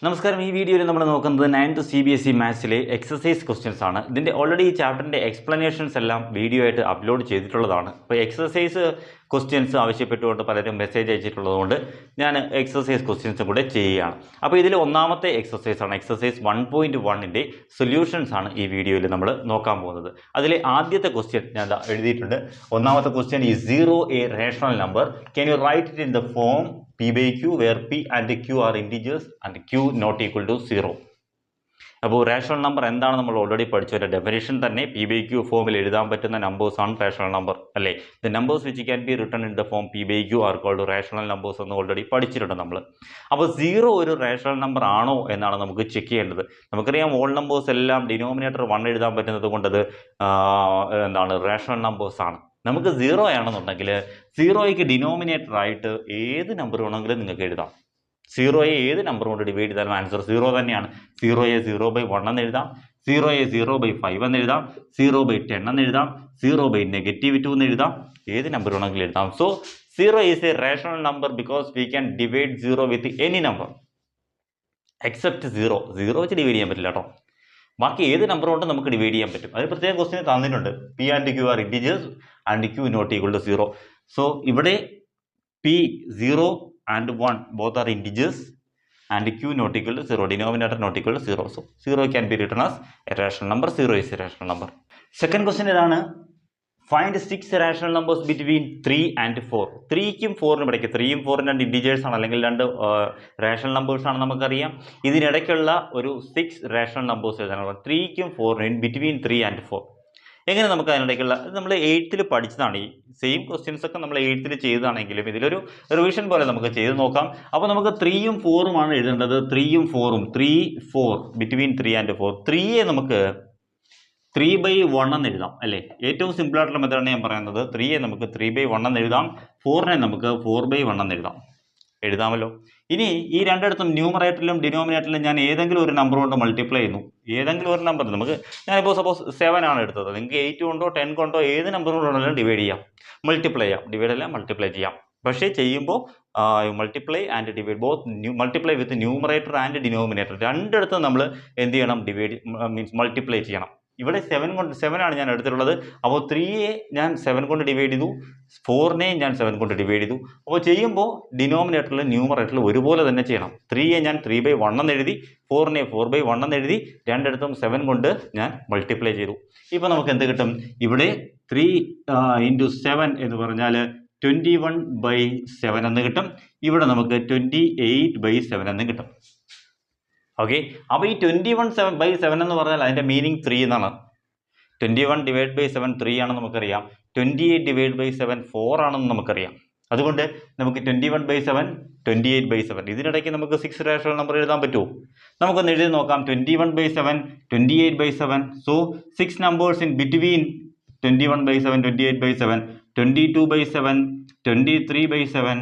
നമസ്കാരം. ഈ വീഡിയോയിൽ നമ്മൾ നോക്കുന്നത് 9th CBSE മാത്സിലെ എക്സസൈസ് ക്വസ്റ്റ്യൻസ് ആണ്. ഇതിൻ്റെ ഓൾറെഡി ഈ ചാപ്റ്ററിൻ്റെ എക്സ്പ്ലനേഷൻസ് എല്ലാം വീഡിയോ ആയിട്ട് അപ്ലോഡ് ചെയ്തിട്ടുള്ളതാണ്. അപ്പോൾ എക്സസൈസ് ക്വസ്റ്റ്യൻസ് ആവശ്യപ്പെട്ടുകൊണ്ട് പലരും മെസ്സേജ് അയച്ചിട്ടുള്ളതുകൊണ്ട് ഞാൻ എക്സസൈസ് ക്വസ്റ്റ്യൻസും കൂടെ ചെയ്യുകയാണ്. അപ്പോൾ ഇതിൽ ഒന്നാമത്തെ എക്സസൈസ് ആണ് എക്സസൈസ് 1.1ൻ്റെ സൊല്യൂഷൻസ് ആണ് ഈ വീഡിയോയിൽ നമ്മൾ നോക്കാൻ പോകുന്നത്. അതിലെ ആദ്യത്തെ ക്വസ്റ്റ്യൻ ഞാൻ എഴുതിയിട്ടുണ്ട്. ഒന്നാമത്തെ ക്വസ്റ്റ്യൻ ഈ 0 a rational number. Can you write it in the form P by Q where P and Q are integers and Q not equal to 0. അപ്പോൾ റേഷണൽ നമ്പർ എന്താണ് നമ്മൾ ഓൾറെഡി പഠിച്ച ഡെഫിനേഷൻ തന്നെ പി ബൈ ക്യൂ ഫോമിൽ എഴുതാൻ പറ്റുന്ന numbers ആണ് rational number അല്ലേ. The numbers which can be written in the form p by q are called rational numbers എന്ന് ഓൾറെഡി പഠിച്ചിട്ടുണ്ട് നമ്മൾ. അപ്പോൾ 0 ഒരു റേഷണൽ നമ്പർ ആണോ എന്നാണ് നമുക്ക് ചെക്ക് ചെയ്യേണ്ടത്. നമുക്കറിയാം ഓൾ നമ്പേഴ്സ് എല്ലാം ഡിനോമിനേറ്റർ 1 എഴുതാൻ പറ്റുന്നത് കൊണ്ടത് എന്താണ് റേഷണൽ നമ്പേഴ്സ് ആണ്. നമുക്ക് 0 ആണെന്നുണ്ടെങ്കിൽ 0യ്ക്ക് ഡിനോമിനേറ്റർ ആയിട്ട് ഏത് നമ്പർ വേണമെങ്കിലും നിങ്ങൾക്ക് എഴുതാം. 0യെ ഏത് നമ്പർ കൊണ്ട് ഡിവൈഡ് ചെയ്താലും ആൻസർ 0 തന്നെയാണ്. 0യെ 0/1 എന്ന് എഴുതാം, 0യെ 0/5 എന്ന് എഴുതാം, 0/10 എന്ന് എഴുതാം, 0/-2 എന്ന് എഴുതാം, ഏത് നമ്പർ വേണമെങ്കിലും എഴുതാം. So 0 is A rational number because we can divide 0 with any number except 0. 0 വെച്ച് ഡിവൈഡ് ചെയ്യാൻ പറ്റില്ല കേട്ടോ. ബാക്കി ഏത് നമ്പർ കൊണ്ട് നമുക്ക് ഡിവൈഡ് ചെയ്യാൻ പറ്റും. അത് പ്രത്യേക ക്വസ്റ്റ്യൻ തന്നിട്ടുണ്ട്. P and Q are integers and Q not equal to 0. So ഇവിടെ P 0 and 1 both are integers and Q not equal to 0. Denominator not equal to 0. So 0 can be written as a rational number. 0 is a rational number. Second question ഇതാണ്. Find 6 rational numbers between 3 and 4. 3ക്കും 4നും ഇടയ്ക്ക് 3യും 4നും രണ്ട് integers ആണ്, അല്ലെങ്കിൽ രണ്ട് rational numbers ആണ് നമുക്കറിയാം. ഇതിനിടയ്ക്കുള്ള ഒരു 6 rational numbers എഴുതാനുള്ള 3ക്കും 4നും ബിറ്റ്വീൻ 3 and 4. എങ്ങനെ നമുക്ക് അതിനിടയ്ക്കുള്ള നമ്മൾ 8th പഠിച്ചതാണ്. ഈ സെയിം ക്വസ്റ്റ്യൻസ് ഒക്കെ നമ്മൾ 8th ചെയ്തതാണെങ്കിലും ഇതിലൊരു റിവിഷൻ പോലെ നമുക്ക് ചെയ്ത് നോക്കാം. അപ്പോൾ നമുക്ക് 3യും 4ഉം ആണ് എഴുതേണ്ടത്. 3യും 4ഉം 3 4 ബിറ്റ്വീൻ 3 and 4. 3യെ നമുക്ക് 3/1 എന്ന് എഴുതാം അല്ലേ. ഏറ്റവും സിമ്പിൾ ആയിട്ടുള്ള മെത്തേഡാണ് ഞാൻ പറയുന്നത്. 3യെ നമുക്ക് 3/1 എന്ന് എഴുതാം, 4നെ നമുക്ക് 4/1 എന്ന് എഴുതാമല്ലോ. ഇനി ഈ രണ്ടിടത്തും ന്യൂമറേറ്ററിലും ഡിനോമിനേറ്ററിലും ഞാൻ ഏതെങ്കിലും ഒരു നമ്പർ കൊണ്ട് മൾട്ടിപ്ലൈ ചെയ്യുന്നു. ഏതെങ്കിലും ഒരു നമ്പർ ഞാനിപ്പോൾ സപ്പോസ് 7 ആണ് എടുത്തത്. നിങ്ങൾക്ക് 8 കൊണ്ടോ 10 കൊണ്ടോ ഏത് നമ്പർ കൊണ്ടാണെങ്കിലും ഡിവൈഡ് ചെയ്യാം, മൾട്ടിപ്ലൈ ചെയ്യാം. ഡിവൈഡ് അല്ല മൾട്ടിപ്ലൈ ചെയ്യാം. പക്ഷേ ചെയ്യുമ്പോൾ multiply and divide both multiply with numerator and denominator രണ്ടിടത്തും നമ്മൾ എന്ത് ചെയ്യണം? ഡിവൈഡ് മീൻസ് മൾട്ടിപ്ലൈ ചെയ്യണം. ഇവിടെ 7 ആണ് ഞാൻ എടുത്തിട്ടുള്ളത്. അപ്പോൾ 3യെ ഞാൻ 7 കൊണ്ട് ഡിവൈഡ് ചെയ്തു, 4നെ ഞാൻ 7 കൊണ്ട് ഡിവൈഡ് ചെയ്തു. അപ്പോൾ ചെയ്യുമ്പോൾ ഡിനോമിനേറ്ററിലും ന്യൂമറേറ്ററിലും ഒരുപോലെ തന്നെ ചെയ്യണം. 3യെ ഞാൻ 3/1 എന്ന് എഴുതി, 4നെ 4/1 എന്ന് എഴുതി, രണ്ടിടത്തും 7 കൊണ്ട് ഞാൻ മൾട്ടിപ്ലൈ ചെയ്തു. ഇപ്പോൾ നമുക്ക് എന്ത് കിട്ടും? ഇവിടെ 3 × 7 എന്ന് പറഞ്ഞാൽ 21/7 എന്ന് കിട്ടും. ഇവിടെ നമുക്ക് 28/7 എന്ന് കിട്ടും. ഓക്കെ. അപ്പോൾ ഈ 21/7 എന്ന് പറഞ്ഞാൽ അതിൻ്റെ മീനിങ് 3 എന്നാണ്. 21/7 3 ആണെന്ന് നമുക്കറിയാം. 28/7 4 ആണെന്ന് നമുക്കറിയാം. അതുകൊണ്ട് നമുക്ക് 21/7 28/7 ഇതിനിടയ്ക്ക് നമുക്ക് 6 റേഷണൽ നമ്പർ എഴുതാൻ പറ്റുമോ? നമുക്കൊന്ന് എഴുതി നോക്കാം. 21/7 28/7. So 6 numbers in between 21/7 28/7 22/7 23/7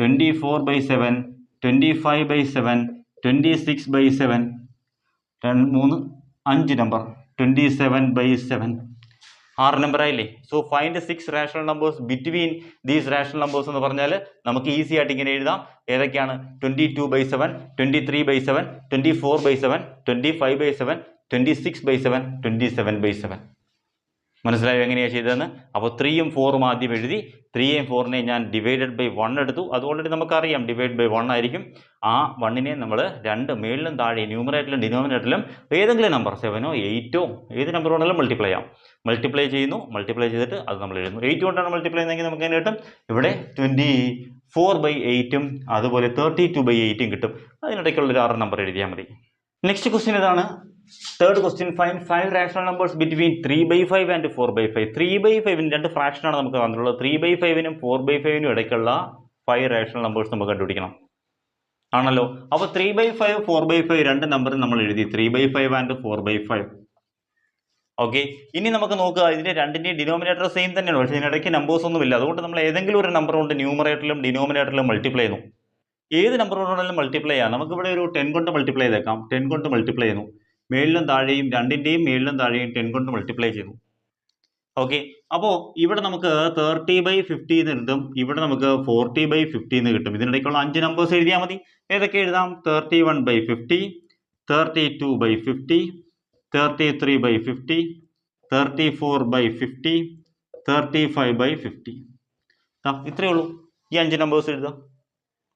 24/7 25/7 26/7 5 number 27/7 6 number ആയില്ലേ. So find 6 rational numbers between these rational numbers എന്ന് പറഞ്ഞാൽ നമുക്ക് ഈസി ആയിട്ട് ഇങ്ങനെ എഴുതാം. ഏതൊക്കെയാണ്? 22/7 23/7 24/7 25/7 26/7 27/7. മനസ്സിലായോ എങ്ങനെയാണ് ചെയ്തതെന്ന്? അപ്പോൾ 3യും 4ഉം ആദ്യം എഴുതി. 3യെയും 4നെയും ഞാൻ ഡിവൈഡഡ് ബൈ 1 എടുത്തു. അത് ഓൾറെഡി നമുക്കറിയാം ഡിവൈഡ് ബൈ 1 ആയിരിക്കും. ആ 1നെ നമ്മൾ രണ്ട് മേളിലും താഴെ ന്യൂമറേറ്ററിലും ഡിനോമിനേറ്ററിലും ഏതെങ്കിലും നമ്പർ 7ഓ 8ഓ ഏത് നമ്പർ കൊണ്ടാലും മൾട്ടിപ്ലൈ ചെയ്യാം. മൾട്ടിപ്ലൈ ചെയ്യുന്നു. മൾട്ടിപ്ലൈ ചെയ്തിട്ട് അത് നമ്മൾ എഴുതുന്നു. 8 കൊണ്ടാണ് മൾട്ടിപ്ലൈ ചെയ്യുന്നതെങ്കിൽ നമുക്ക് എങ്ങനെ കിട്ടും? ഇവിടെ 24/8ഉം അതുപോലെ 32/8ഉം കിട്ടും. അതിനിടയ്ക്കുള്ളൊരു 6 നമ്പർ എഴുതിയാൽ മതി. നെക്സ്റ്റ് ക്വസ്റ്റ്യൻ ഇതാണ്. Third question. Find 5 rational numbers between 3/5 and 4/5. 3/5 രണ്ട് ഫ്രാക്ഷനാണ് നമുക്ക് തന്നിട്ടുള്ളത്. 3/5നും 4/5നും ഇടയ്ക്കുള്ള 5 റേഷണൽ നമ്പേഴ്സ് നമുക്ക് കണ്ടുപിടിക്കണം ആണല്ലോ. അപ്പോൾ 3/5 4/5 രണ്ട് നമ്പർ നമ്മൾ എഴുതി. 3/5 ആൻഡ് 4/5. ഓക്കെ. ഇനി നമുക്ക് നോക്കുക. ഇതിൻ്റെ രണ്ടിൻ്റെയും ഡിനോമിനേറ്റർ സെയിം തന്നെയാണ്, പക്ഷേ ഇതിനിടയ്ക്ക് നമ്പേഴ്സ് ഒന്നുമില്ല. അതുകൊണ്ട് നമ്മൾ ഏതെങ്കിലും ഒരു നമ്പർ കൊണ്ട് ന്യൂമറേറ്ററിലും ഡിനോമിനേറ്ററിലും മൾട്ടിപ്ലൈ ചെയ്യുന്നു. ഏത് നമ്പർ കൊണ്ടാണെങ്കിലും മൾട്ടിപ്ലൈ ചെയ്യാം. നമുക്കിവിടെ ഒരു 10 കൊണ്ട് മൾട്ടിപ്ലൈ ചെയ്തേക്കാം. 10 കൊണ്ട് മൾട്ടിപ്ലൈ ചെയ്യുന്നു. മേളിലും താഴെയും രണ്ടിൻ്റെയും മേളിലും താഴെയും 10 കൊണ്ട് മൾട്ടിപ്ലൈ ചെയ്യുന്നു. ഓക്കെ. അപ്പോൾ ഇവിടെ നമുക്ക് 30/50 എന്ന് കിട്ടും, ഇവിടെ നമുക്ക് 40/50 എന്ന് കിട്ടും. ഇതിനിടയ്ക്കുള്ള 5 നമ്പേഴ്സ് എഴുതിയാൽ മതി. ഏതൊക്കെ എഴുതാം? 31/50, 32/50, 33/50, 34/50, 35/50. ഇത്രയേ ഉള്ളൂ. ഈ 5 നമ്പേഴ്സ് എഴുതാം.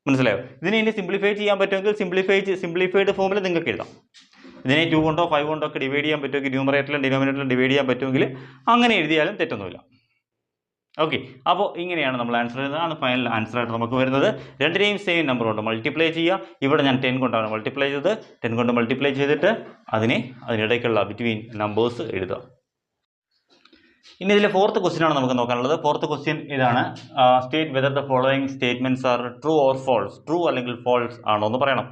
മനസ്സിലായോ? ഇതിനെ ഇനി സിംപ്ലിഫൈ ചെയ്യാൻ പറ്റുമെങ്കിൽ സിംപ്ലിഫൈഡ് ഫോമിൽ നിങ്ങൾക്ക് എഴുതാം. ഇതിനെ 2 കൊണ്ടോ 5 കൊണ്ടോ ഒക്കെ ഡിവൈഡ് ചെയ്യാൻ പറ്റുമെങ്കിൽ, ന്യൂമറേറ്ററിലും ഡിനോമിനേറ്ററിലും ഡിവൈഡ് ചെയ്യാൻ പറ്റുമെങ്കിൽ അങ്ങനെ എഴുതിയാലും തെറ്റൊന്നുമില്ല. ഓക്കെ. അപ്പോൾ ഇങ്ങനെയാണ് നമ്മൾ ആൻസർ എഴുതുന്നത്. ആണ് ഫൈനൽ ആൻസർ ആയിട്ട് നമുക്ക് വരുന്നത്. രണ്ടിനെയും സെയിം നമ്പർ കൊണ്ട് മൾട്ടിപ്ലൈ ചെയ്യുക. ഇവിടെ ഞാൻ 10 കൊണ്ടാണ് മൾട്ടിപ്ലൈ ചെയ്തത്. 10 കൊണ്ട് മൾട്ടിപ്ലൈ ചെയ്തിട്ട് അതിനിടയ്ക്കുള്ള ബിറ്റ്വീൻ നമ്പേഴ്സ് എഴുതുക. ഇനി ഇതിലെ ഫോർത്ത് ക്വസ്റ്റ്യൻ ആണ് നമുക്ക് നോക്കാനുള്ളത്. ഫോർത്ത് ക്വസ്റ്റ്യൻ ഇതാണ്. State whether the following statements are true or false. True അല്ലെങ്കിൽ ഫോൾസ് ആണോ എന്ന് പറയണം.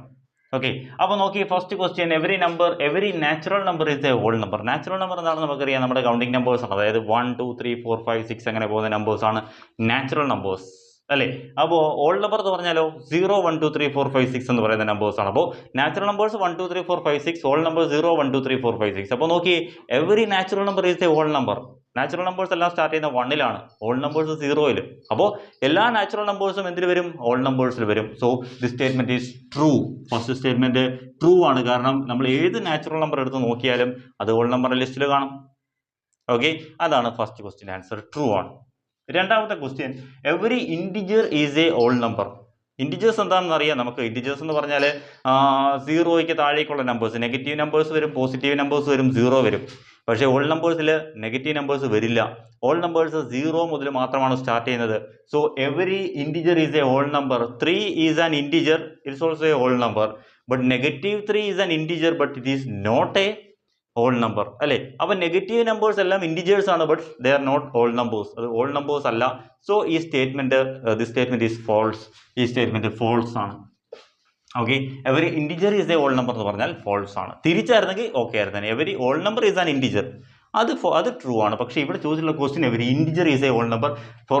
ഓക്കെ. അപ്പോൾ നോക്കി, first question, every natural number is a whole number. Natural number എന്താണെന്ന് നമുക്കറിയാം, നമ്മുടെ കൗണ്ടിങ് നമ്പേഴ്സ് ആണ്. അതായത് 1 2 3 4 5 6 അങ്ങനെ പോകുന്ന നമ്പേഴ്സ് ആണ് നാച്ചുറൽ നമ്പേഴ്സ് അല്ലേ. അപ്പോൾ ഹോൾ നമ്പർ എന്ന് പറഞ്ഞാലോ 0 1 2 3 4 5 6 എന്ന് പറയുന്ന നമ്പേഴ്സ് ആണ്. അപ്പോൾ നാച്ചുറൽ നമ്പേഴ്സ് 1 2 3 4 5 6, ഹോൾ നമ്പർ 0 1 2 3 4 5 6. അപ്പോൾ നോക്കി, every natural number is a whole number. Natural numbers എല്ലാം സ്റ്റാർട്ട് ചെയ്യുന്ന 1-ലാണ്, ഹോൾ നമ്പേഴ്സ് 0-ൽ. അപ്പോൾ എല്ലാ നാച്ചുറൽ നമ്പേഴ്സും എന്തിൽ വരും? ഹോൾ നമ്പേഴ്സിൽ വരും. So the statement is true. First statement true ആണ്. കാരണം നമ്മൾ ഏത് നാച്ചുറൽ നമ്പർ എടുത്ത് നോക്കിയാലും അത് ഹോൾ നമ്പർ ലിസ്റ്റിൽ കാണും. ഓക്കെ. അതാണ് ഫസ്റ്റ് ക്വസ്റ്റ്യൻ ആൻസർ, ട്രൂ ആണ്. രണ്ടാമത്തെ question, every integer is a whole number. Integers എന്താണെന്ന് അറിയാം നമുക്ക്. ഇൻറ്റിജേഴ്സ് എന്ന് പറഞ്ഞാൽ 0യ്ക്ക് താഴേക്കുള്ള നമ്പേഴ്സ്, നെഗറ്റീവ് നമ്പേഴ്സ് വരും, പോസിറ്റീവ് നമ്പേഴ്സ് വരും, 0 വരും. പക്ഷേ ഹോൾ നമ്പേഴ്സിൽ നെഗറ്റീവ് നമ്പേഴ്സ് വരില്ല. ഹോൾ നമ്പേഴ്സ് 0 മുതൽ മാത്രമാണ് സ്റ്റാർട്ട് ചെയ്യുന്നത്. So every integer is a whole number. 3 is an integer, it's also a whole number. But -3 is an integer, but it is not a whole number അല്ലേ. അപ്പോൾ negative numbers എല്ലാം integers ആണ്, but they are not whole numbers. അത് whole numbers അല്ല. So ഈ statement, the statement is false. ഈ statement false ആണ്. Okay. Every integer is a whole number എന്ന് പറഞ്ഞാൽ ഫോൾസ് ആണ്. തിരിച്ചായിരുന്നെങ്കിൽ ഓക്കെ ആയിരുന്നു. Every whole number is an integer, അത് ട്രൂ ആണ്. പക്ഷേ ഇവിടെ ചോദിച്ചിട്ടുള്ള question every integer is a whole number for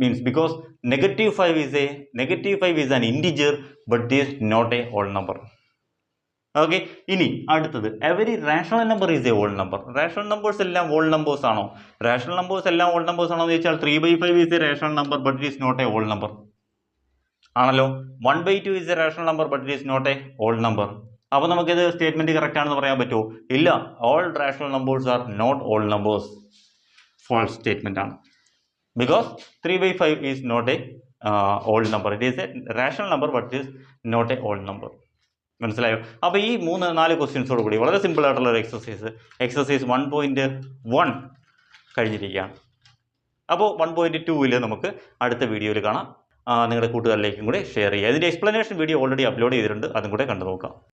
means because -5 is an integer but is not a whole number. Okay. ഇനി അടുത്തത്, every rational number is a whole number. Rational numbers എല്ലാം whole numbers ആണോ? Rational numbers എല്ലാം whole numbers ആണോ എന്ന് ചോദിച്ചാൽ 3/5 is a rational number but it is not a whole number ആണല്ലോ. 1/2 is a rational number but it is not a whole number. അപ്പോൾ നമുക്കിത് statement correct ആണെന്ന് പറയാൻ പറ്റുമോ? ഇല്ല. All rational numbers are not whole numbers. False statement ആണ്. Because 3/5 is not a whole number. It is a rational number but it is not a whole number. മനസ്സിലായോ? അപ്പോൾ ഈ 3-4 ക്വസ്റ്റ്യൻസോട് കൂടി വളരെ സിമ്പിൾ ആയിട്ടുള്ള ഒരു എക്സസൈസ് 1.1 കഴിഞ്ഞിരിക്കുകയാണ്. അപ്പോൾ 1.2-ൽ നമുക്ക് അടുത്ത വീഡിയോയിൽ കാണാം. നിങ്ങളുടെ കൂട്ടുകാരിലേക്കും കൂടെ ഷെയർ ചെയ്യുക. ഇതിൻ്റെ എക്സ്പ്ലനേഷൻ വീഡിയോ ഓൾറെഡി അപ്ലോഡ് ചെയ്തിട്ടുണ്ട്, അതും കൂടെ കണ്ടു നോക്കാം.